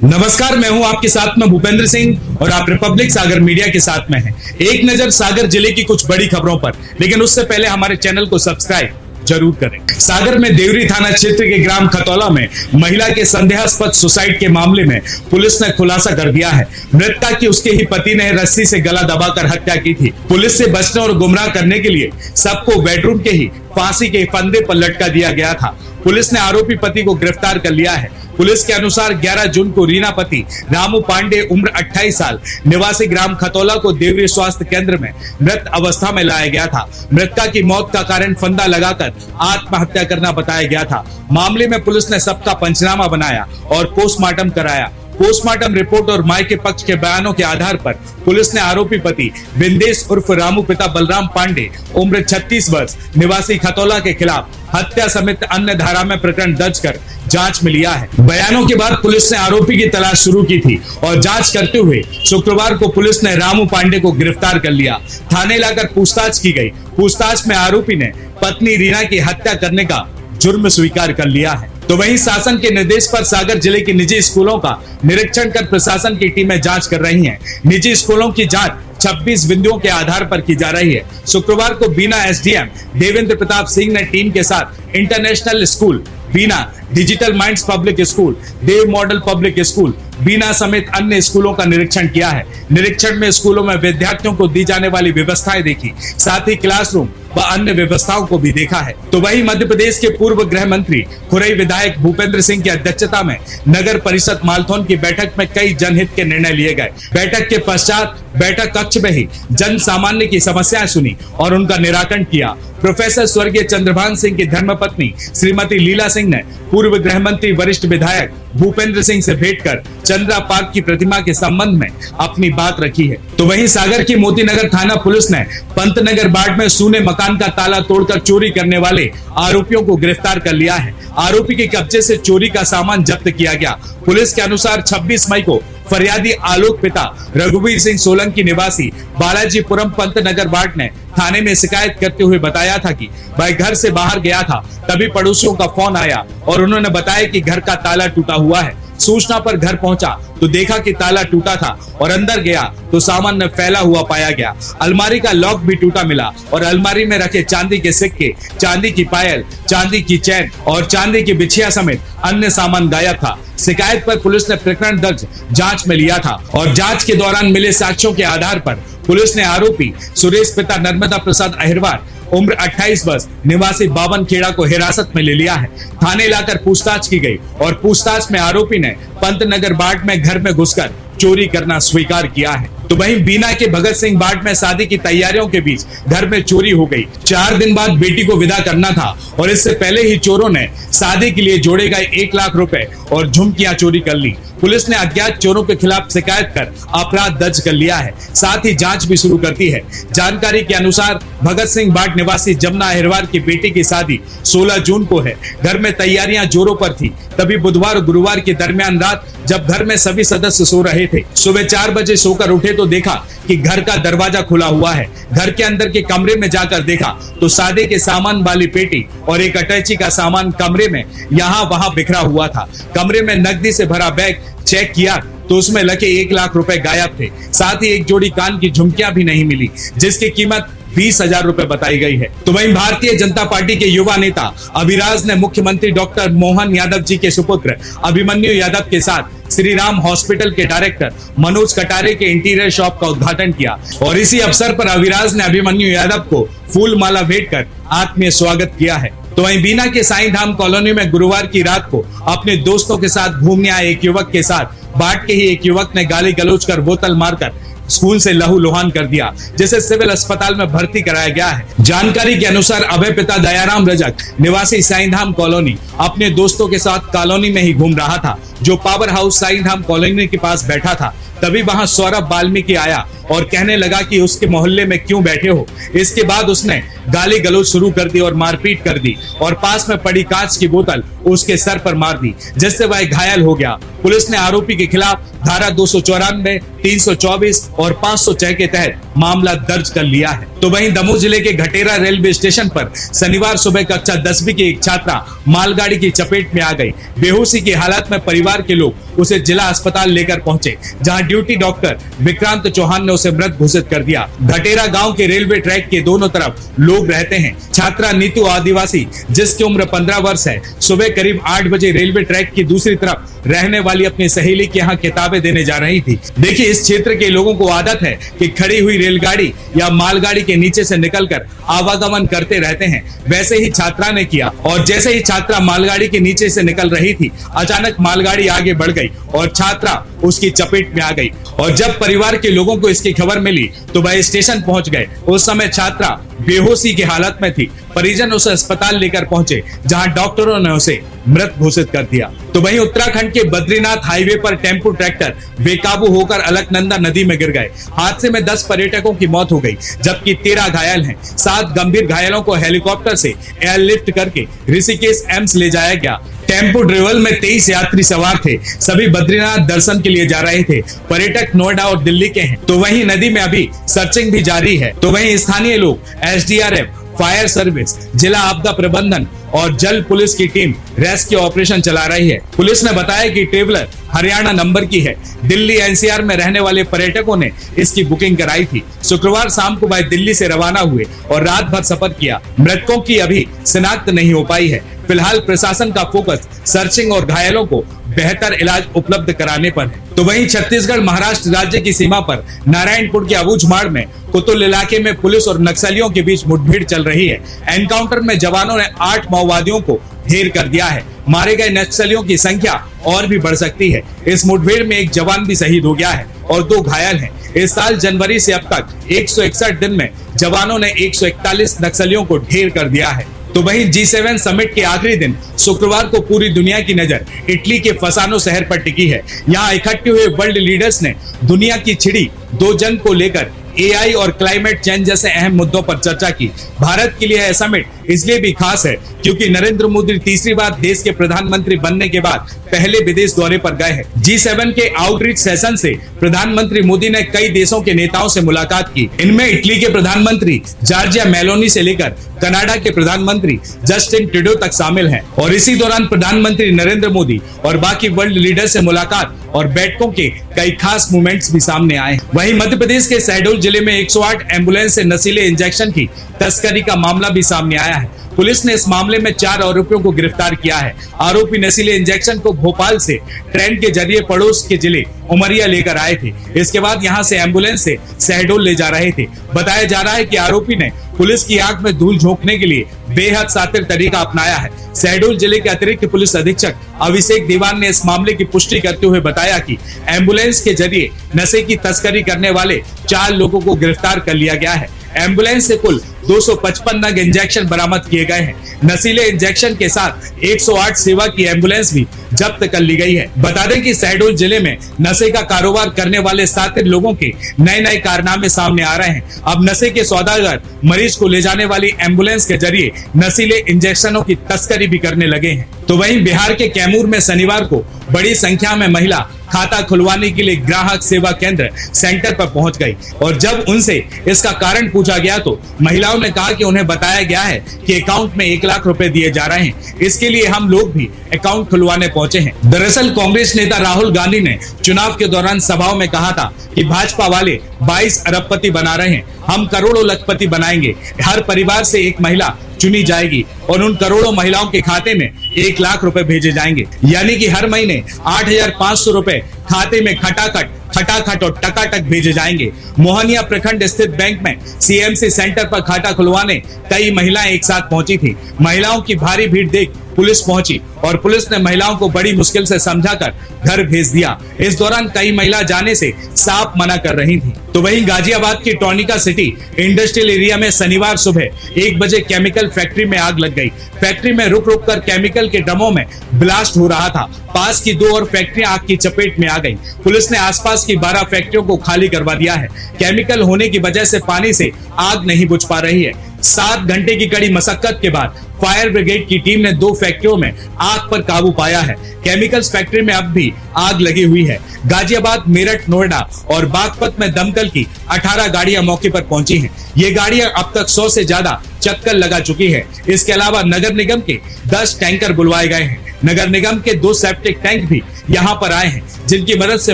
नमस्कार, मैं हूं आपके साथ में भूपेंद्र सिंह और आप रिपब्लिक सागर मीडिया के साथ में हैं। एक नजर सागर जिले की कुछ बड़ी खबरों पर, लेकिन उससे पहले हमारे चैनल को सब्सक्राइब जरूर करें। सागर में देवरी थाना क्षेत्र के ग्राम खतौला में महिला के संदेहास्पद सुसाइड के मामले में पुलिस ने खुलासा कर दिया है। मृतका की उसके ही पति ने रस्सी से गला दबाकर हत्या की थी। पुलिस से बचने और गुमराह करने के लिए सबको बेडरूम के ही फांसी के फंदे पर लटका दिया गया था। पुलिस ने आरोपी पति को गिरफ्तार कर लिया है। पुलिस के अनुसार 11 जून को रीना पति रामू पांडे उम्र 28 साल निवासी ग्राम खतौला को देवरी स्वास्थ्य केंद्र में मृत अवस्था में लाया गया था। मृतका की मौत का कारण फंदा लगाकर आत्महत्या करना बताया गया था। मामले में पुलिस ने सबका पंचनामा बनाया और पोस्टमार्टम कराया। पोस्टमार्टम रिपोर्ट और माई के पक्ष के बयानों के आधार पर पुलिस ने आरोपी पति बिंदेश उर्फ रामू पिता बलराम पांडे उम्र 36 वर्ष निवासी खतौला के खिलाफ हत्या समेत अन्य धारा में प्रकरण दर्ज कर जांच में लिया है। बयानों के बाद पुलिस ने आरोपी की तलाश शुरू की थी और जांच करते हुए शुक्रवार को पुलिस ने रामू पांडे को गिरफ्तार कर लिया। थाने लाकर पूछताछ की गई। पूछताछ में आरोपी ने पत्नी रीना की हत्या करने का जुर्म स्वीकार कर लिया है। तो वहीं शासन के निर्देश पर सागर जिले के निजी स्कूलों का निरीक्षण कर प्रशासन की टीमें जांच कर रही हैं। निजी स्कूलों की जांच 26 बिंदुओं के आधार पर की जा रही है। शुक्रवार को बीना एसडीएम देवेंद्र प्रताप सिंह ने टीम के साथ इंटरनेशनल स्कूल बीना, डिजिटल माइंड्स पब्लिक स्कूल, देव मॉडल पब्लिक स्कूल बीना समेत अन्य स्कूलों का निरीक्षण किया है। निरीक्षण में स्कूलों में विद्यार्थियों को दी जाने वाली व्यवस्थाएं देखी, साथ ही क्लासरूम व अन्य व्यवस्थाओं को भी देखा है। तो वहीं मध्य प्रदेश के पूर्व गृह मंत्री खुरई विधायक भूपेंद्र सिंह की अध्यक्षता में नगर परिषद मालथौन की बैठक में कई जनहित के निर्णय लिए गए। बैठक के पश्चात बैठक कक्ष में ही जन सामान्य की समस्याएं सुनी और उनका निराकरण किया। प्रोफेसर स्वर्गीय चंद्रभान सिंह की धर्मपत्नी श्रीमती लीला सिंह ने पूर्व गृह मंत्री वरिष्ठ विधायक भूपेंद्र सिंह से भेंट कर चंद्रा पार्क की प्रतिमा के संबंध में अपनी बात रखी है। तो वहीं सागर की मोतीनगर थाना पुलिस ने पंतनगर बाड़ में सूने मकान का ताला तोड़कर चोरी करने वाले आरोपियों को गिरफ्तार कर लिया है। आरोपी के कब्जे से चोरी का सामान जब्त किया गया। पुलिस के अनुसार 26 मई को फरियादी आलोक पिता रघुवीर सिंह सोलंकी निवासी बालाजीपुरम पंतनगर वार्ड ने थाने में शिकायत करते हुए बताया था कि वह घर से बाहर गया था, तभी पड़ोसियों का फोन आया और उन्होंने बताया कि घर का ताला टूटा हुआ है। सूचना पर घर पहुंचा तो देखा कि ताला टूटा था और अंदर गया तो सामान में फैला हुआ पाया गया। अलमारी का लॉक भी टूटा मिला और अलमारी में रखे चांदी के सिक्के, चांदी की पायल, चांदी की चैन और चांदी की बिछिया समेत अन्य सामान गायब था। शिकायत पर पुलिस ने प्रकरण दर्ज जांच में लिया था और जांच के दौरान मिले साक्ष्यों के आधार पर पुलिस ने आरोपी सुरेश पिता नर्मदा प्रसाद अहिरवार उम्र 28 वर्ष निवासी बावन खेड़ा को हिरासत में ले लिया है। थाने लाकर पूछताछ की गई और पूछताछ में आरोपी ने पंतनगर बाट में घर में घुसकर चोरी करना स्वीकार किया है। तो वहीं बीना के भगत सिंह बाट में शादी की तैयारियों के बीच घर में चोरी हो गई। 4 दिन बाद बेटी को विदा करना था और इससे पहले ही चोरों ने शादी के लिए जोड़े गए 1 लाख रुपए और झुमकियां चोरी कर ली। पुलिस ने अज्ञात चोरों के खिलाफ शिकायत कर अपराध दर्ज कर लिया है, साथ ही जांच भी शुरू कर दी है। जानकारी के अनुसार भगत सिंह बाट निवासी जमुना अहिरवार की बेटी की शादी 16 जून को है। घर में तैयारियां जोरों पर थी। तभी बुधवार और गुरुवार के दरमियान रात जब घर में सभी सदस्य सो रहे थे, सुबह 4 बजे सोकर उठे तो देखा कि घर का दरवाजा खुला हुआ है। घर के अंदर के कमरे में जाकर देखा तो शादी के सामान वाली पेटी और एक अटैची का सामान कमरे में यहाँ वहां बिखरा हुआ था। कमरे में नकदी से भरा बैग चेक किया तो उसमें लगे 1 लाख रुपए गायब थे। साथ ही एक जोड़ी कान की झुमकियां भी नहीं मिली, जिसकी कीमत 20,000 रुपए बताई गई है। तो वहीं भारतीय जनता पार्टी के युवा नेता अभिराज ने मुख्यमंत्री डॉक्टर मोहन यादव जी के सुपुत्र अभिमन्यु यादव के साथ श्री राम हॉस्पिटल के डायरेक्टर मनोज कटारे के इंटीरियर शॉप का उद्घाटन किया और इसी अवसर पर अभिराज ने अभिमन्यु यादव को फूल माला भेंट कर आत्मीय स्वागत किया है। तो वहीं बीना के साईं धाम कॉलोनी में गुरुवार की रात को अपने दोस्तों के साथ घूमने आए एक युवक के साथ बाट के ही एक युवक ने गाली गलौज कर बोतल मारकर स्कूल से लहूलुहान कर दिया, जिसे सिविल अस्पताल में भर्ती कराया गया है। जानकारी के अनुसार अभय पिता दयाराम रजक निवासी साईं धाम कॉलोनी अपने दोस्तों के साथ कॉलोनी में ही घूम रहा था, जो पावर हाउस साईं धाम कॉलोनी के पास बैठा था। तभी वहां सौरभ वाल्मीकि आया और कहने लगा कि उसके मोहल्ले में क्यों बैठे हो। इसके बाद उसने गाली गलौज शुरू कर दी और मारपीट कर दी और पास में पड़ी कांच की बोतल उसके सर पर मार दी, जिससे वह घायल हो गया। पुलिस ने आरोपी के खिलाफ धारा 294, 324 और 506 के तहत मामला दर्ज कर लिया है। तो वहीं दमोह जिले के घटेरा रेलवे स्टेशन पर शनिवार सुबह कक्षा 10वीं की एक छात्रा मालगाड़ी की चपेट में आ गई। बेहोशी की हालत में परिवार के लोग उसे जिला अस्पताल लेकर पहुंचे, जहां ड्यूटी डॉक्टर विक्रांत चौहान ने उसे मृत घोषित कर दिया। घटेरा गांव के रेलवे ट्रैक के दोनों तरफ लोग रहते हैं। छात्रा नीतू आदिवासी, जिसकी उम्र 15 वर्ष है, सुबह करीब 8 बजे रेलवे ट्रैक की दूसरी तरफ रहने वाली अपनी सहेली के यहाँ किताबें देने जा रही थी। देखिए, इस क्षेत्र के लोगों को आदत है कि खड़ी हुई रेलगाड़ी या मालगाड़ी के नीचे से निकलकर आवागमन करते रहते हैं। वैसे ही छात्रा ने किया और जैसे ही छात्रा मालगाड़ी के नीचे से निकल रही थी, अचानक मालगाड़ी आगे बढ़ गई और छात्रा उसकी चपेट में आ गई। और जब परिवार के लोगों को इसकी खबर मिली तो वह स्टेशन पहुंच गए। उस समय छात्रा बेहोशी की हालत में थी। परिजन उसे अस्पताल लेकर पहुंचे, जहां डॉक्टरों ने उसे मृत घोषित कर दिया। तो वहीं उत्तराखंड के बद्रीनाथ हाईवे पर टेम्पो ट्रैक्टर बेकाबू होकर अलकनंदा नदी में गिर गए। हादसे में 10 पर्यटकों की मौत हो गई, जबकि 13 घायल हैं। 7 गंभीर घायलों को हेलीकॉप्टर से एयरलिफ्ट करके ऋषिकेश एम्स ले जाया गया। टेम्पो ट्रेवल में 23 यात्री सवार थे। सभी बद्रीनाथ दर्शन के लिए जा रहे थे। पर्यटक नोएडा और दिल्ली के हैं। तो वहीं नदी में अभी सर्चिंग भी जारी है। तो वहीं स्थानीय लोग, SDRF, फायर सर्विस, जिला आपदा प्रबंधन और जल पुलिस की टीम रेस्क्यू ऑपरेशन चला रही है। पुलिस ने बताया कि ट्रेवलर हरियाणा नंबर की है। दिल्ली NCR में रहने वाले पर्यटकों ने इसकी बुकिंग कराई थी। शुक्रवार शाम को वह दिल्ली से रवाना हुए और रात भर सफर किया। मृतकों की अभी शिनाख्त नहीं हो पाई है। फिलहाल प्रशासन का फोकस सर्चिंग और घायलों को बेहतर इलाज उपलब्ध कराने पर है। तो वहीं छत्तीसगढ़ महाराष्ट्र राज्य की सीमा पर नारायणपुर के अबूझमाड़ में कुतुल इलाके में पुलिस और नक्सलियों के बीच मुठभेड़ चल रही है। एनकाउंटर में जवानों ने 8 माओवादियों को ढेर कर दिया है। मारे गए नक्सलियों की संख्या और भी बढ़ सकती है। इस मुठभेड़ में एक जवान भी शहीद हो गया है और 2 घायल हैं। इस साल जनवरी से अब तक 161 दिन में जवानों ने 141 नक्सलियों को ढेर कर दिया है। तो वहीं G7 समिट के आखिरी दिन शुक्रवार को पूरी दुनिया की नजर इटली के फसानो शहर पर टिकी है। यहाँ इकट्ठे हुए वर्ल्ड लीडर्स ने दुनिया की छिड़ी 2 जंग को लेकर AI और क्लाइमेट चेंज जैसे अहम मुद्दों पर चर्चा की। भारत के लिए यह समिट इसलिए भी खास है क्योंकि नरेंद्र मोदी तीसरी बार देश के प्रधानमंत्री बनने के बाद पहले विदेश दौरे पर गए हैं। G7 के आउटरीच सेशन से प्रधानमंत्री मोदी ने कई देशों के नेताओं से मुलाकात की। इनमें इटली के प्रधानमंत्री जॉर्जिया मेलोनी से लेकर कनाडा के प्रधानमंत्री जस्टिन ट्रूडो तक शामिल हैं। और इसी दौरान प्रधानमंत्री नरेंद्र मोदी और बाकी वर्ल्ड लीडर से मुलाकात और बैठकों के कई खास मोमेंट्स भी सामने आए। वहीं मध्य प्रदेश के शहडोल जिले में 108 एम्बुलेंस से नशीले इंजेक्शन की तस्करी का मामला भी सामने आया है। पुलिस ने इस मामले में 4 आरोपियों को गिरफ्तार किया है। आरोपी नशीले इंजेक्शन को भोपाल से ट्रेन के जरिए पड़ोस के जिले उमरिया लेकर आए थे। इसके बाद यहां से एम्बुलेंस से शहडोल ले जा रहे थे। बताया जा रहा है कि आरोपी ने पुलिस की आंख में धूल झोंकने के लिए बेहद शातिर तरीका अपनाया है। शहडोल जिले के अतिरिक्त पुलिस अधीक्षक अभिषेक दीवान ने इस मामले की पुष्टि करते हुए बताया कि एम्बुलेंस के जरिए नशे की तस्करी करने वाले 4 लोगों को गिरफ्तार कर लिया गया है। एम्बुलेंस से कुल 255 नग इंजेक्शन बरामद किए गए हैं। नशीले इंजेक्शन के साथ 108 सेवा की एम्बुलेंस भी जब्त कर ली गई है। बता दें कि शहडोल जिले में नशे का कारोबार करने वाले 7 लोगों के नए कारनामे सामने आ रहे हैं। अब नशे के सौदागर मरीज को ले जाने वाली एम्बुलेंस के जरिए नशीले इंजेक्शनों की तस्करी भी करने लगे हैं। तो वहीं बिहार के कैमूर में शनिवार को बड़ी संख्या में महिला खाता खुलवाने के लिए ग्राहक सेवा केंद्र सेंटर पर पहुंच गई और जब उनसे इसका कारण पूछा गया तो महिलाओं ने कहा कि उन्हें बताया गया है कि अकाउंट में 1 लाख रुपए दिए जा रहे हैं, इसके लिए हम लोग भी अकाउंट खुलवाने पहुंचे हैं। दरअसल कांग्रेस नेता राहुल गांधी ने चुनाव के दौरान सभाओं में कहा था कि भाजपा वाले 22 अरबपति बना रहे हैं, हम करोड़ों लखपति बनाएंगे। हर परिवार से एक महिला चुनी जाएगी और उन करोड़ों महिलाओं के खाते में 1 लाख रुपए भेजे जाएंगे, यानी कि हर महीने 8,500 रुपए खाते में खटाखट और टकाटक भेजे जाएंगे। मोहनिया प्रखंड स्थित बैंक में CMC सेंटर पर खाता खुलवाने कई महिलाएं एक साथ पहुंची थी। महिलाओं की भारी भीड़ देख पुलिस पहुंची और पुलिस ने महिलाओं को बड़ी मुश्किल से समझाकर घर भेज दिया। इस दौरान कई महिला जाने से साफ मना कर रही थी। तो वहीं गाजियाबाद की टॉनिका सिटी इंडस्ट्रियल एरिया में शनिवार सुबह 1 बजे केमिकल फैक्ट्री में आग लग गई। फैक्ट्री में रुक कर केमिकल के ड्रमों में ब्लास्ट हो रहा था। पास की 2 और फैक्ट्रियां आग की चपेट में आ गई। पुलिस ने आसपास आसपास की 12 फैक्ट्रियों को खाली करवा दिया है। केमिकल होने की वजह से पानी से आग नहीं बुझ पा रही है। 7 घंटे की कड़ी मशक्कत के बाद फायर ब्रिगेड की टीम ने 2 फैक्ट्रियों में आग पर काबू पाया है। केमिकल्स फैक्ट्री में अब भी आग लगी हुई है। गाजियाबाद, मेरठ, नोएडा और बागपत में दमकल की 18 गाड़ियां मौके पर पहुंची हैं। ये गाड़ियां अब तक 100 से ज्यादा चक्कर लगा चुकी है। इसके अलावा नगर निगम के 10 टैंकर बुलवाए गए हैं। नगर निगम के 2 सेप्टिक टैंक भी यहाँ पर आए हैं, जिनकी मदद से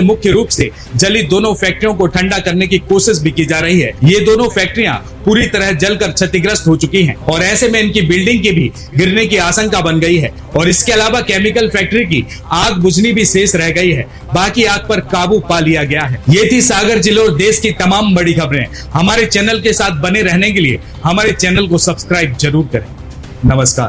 मुख्य रूप से जली दोनों फैक्ट्रियों को ठंडा करने की कोशिश भी की जा रही है। ये दोनों फैक्ट्रियां पूरी तरह जलकर क्षतिग्रस्त हो चुकी हैं और ऐसे में इनकी बिल्डिंग की भी गिरने की आशंका बन गई है। और इसके अलावा केमिकल फैक्ट्री की आग बुझनी भी शेष रह गई है। बाकी आग पर काबू पा लिया गया है। ये थी सागर जिले और देश की तमाम बड़ी खबरें। हमारे चैनल के साथ बने रहने के लिए हमारे चैनल को सब्सक्राइब जरूर करें। नमस्कार।